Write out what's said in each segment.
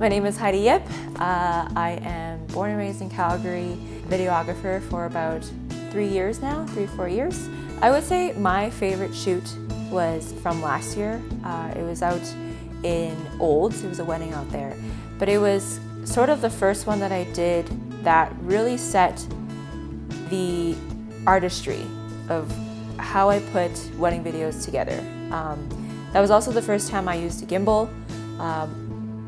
My name is Heidi Yip. I am born and raised in Calgary, videographer for about 3 years now, 4 years. I would say my favorite shoot was from last year. It was out in Olds, it was a wedding out there. But it was sort of the first one that I did that really set the artistry of how I put wedding videos together. That was also the first time I used a gimbal.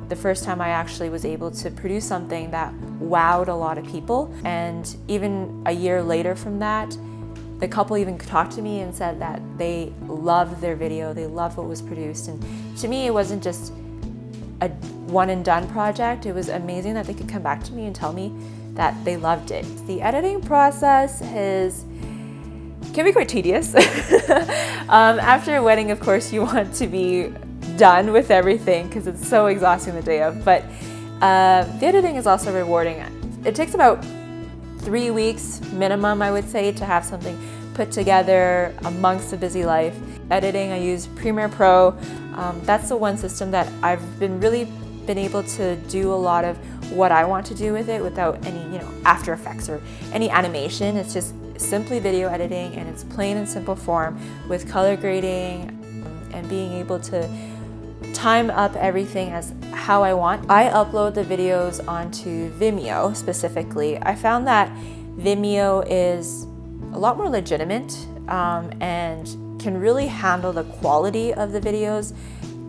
The first time I actually was able to produce something that wowed a lot of people. And even a year later from that, the couple even talked to me and said that they loved their video, they loved what was produced. And to me, it wasn't just a one and done project. It was amazing that they could come back to me and tell me that they loved it. The editing process can be quite tedious. After a wedding, of course, you want to be done with everything because it's so exhausting the day of, but the editing is also rewarding. It takes about 3 weeks minimum, I would say, to have something put together amongst a busy life. Editing, I use Premiere Pro. That's the one system that I've really been able to do a lot of what I want to do with it without any, After Effects or any animation. It's just simply video editing, and it's plain and simple form with color grading and being able to time up everything as how I want. I upload the videos onto Vimeo specifically. I found that Vimeo is a lot more legitimate and can really handle the quality of the videos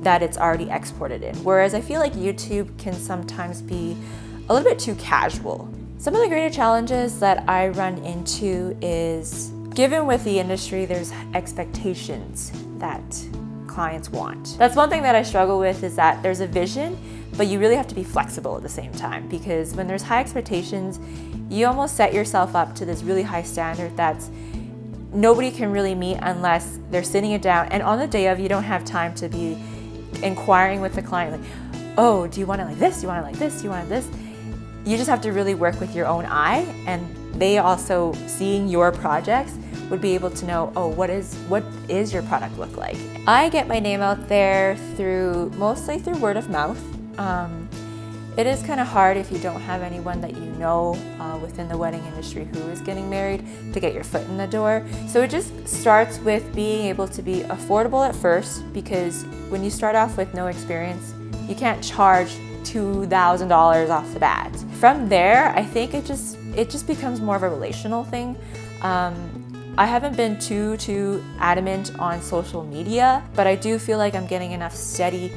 that it's already exported in. Whereas I feel like YouTube can sometimes be a little bit too casual. Some of the greater challenges that I run into is, given with the industry, there's expectations that clients want. That's one thing that I struggle with, is that there's a vision, but you really have to be flexible at the same time, because when there's high expectations, you almost set yourself up to this really high standard that's nobody can really meet unless they're sitting it down, and on the day of, you don't have time to be inquiring with the client, like, oh, do you want it like this? Do you want it like this? Do you want it this? You just have to really work with your own eye, and they also, seeing your projects, would be able to know, oh, what is your product look like? I get my name out there mostly through word of mouth. It is kind of hard if you don't have anyone that you know within the wedding industry who is getting married to get your foot in the door. So it just starts with being able to be affordable at first, because when you start off with no experience, you can't charge $2,000 off the bat. From there, I think it just becomes more of a relational thing. I haven't been too adamant on social media, but I do feel like I'm getting enough steady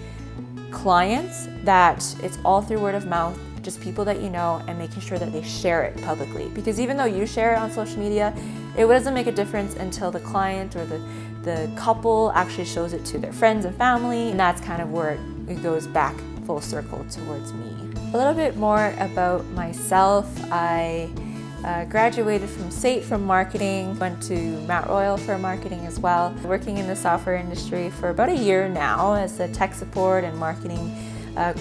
clients that it's all through word of mouth, just people that you know, and making sure that they share it publicly. Because even though you share it on social media, it doesn't make a difference until the client or the couple actually shows it to their friends and family, and that's kind of where it goes back full circle towards me. A little bit more about myself. I graduated from SAIT from marketing, went to Mount Royal for marketing as well. Working in the software industry for about a year now as a tech support and marketing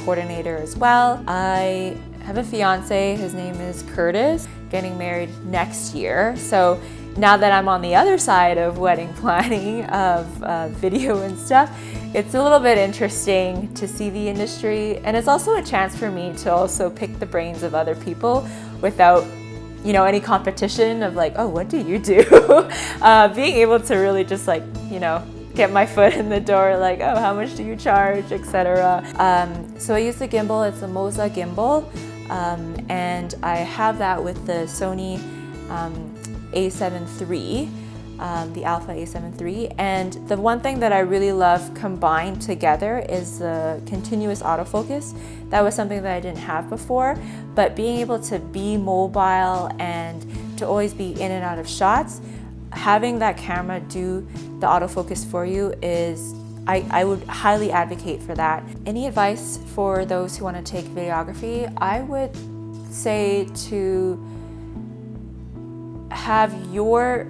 coordinator as well. I have a fiance, his name is Curtis, getting married next year. So now that I'm on the other side of wedding planning, of video and stuff, it's a little bit interesting to see the industry. And it's also a chance for me to also pick the brains of other people without any competition of like, oh, what do you do? Being able to really just get my foot in the door, like, oh, how much do you charge, etc. So I use the gimbal, it's a Moza gimbal, and I have that with the Sony A7 III, the Alpha A7 III. And the one thing that I really love combined together is the continuous autofocus. That was something that I didn't have before, but being able to be mobile and to always be in and out of shots, having that camera do the autofocus for you is, I would highly advocate for that. Any advice for those who want to take videography? I would say to have your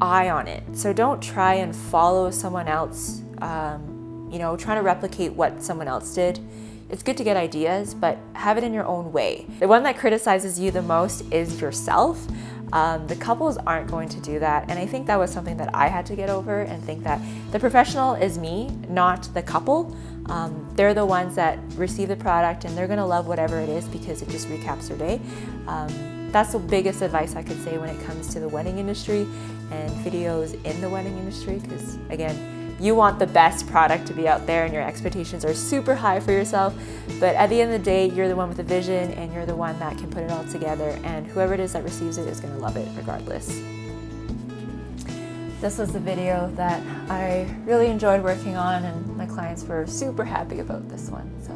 eye on it. So don't try and follow someone else, trying to replicate what someone else did. It's good to get ideas, but have it in your own way. The one that criticizes you the most is yourself. The couples aren't going to do that, and I think that was something that I had to get over and think that the professional is me, not the couple. They're the ones that receive the product and they're gonna love whatever it is because it just recaps their day. That's the biggest advice I could say when it comes to the wedding industry and videos in the wedding industry, because again, you want the best product to be out there and your expectations are super high for yourself, but at the end of the day, you're the one with the vision and you're the one that can put it all together, and whoever it is that receives it is gonna love it regardless. This was the video that I really enjoyed working on, and my clients were super happy about this one. So.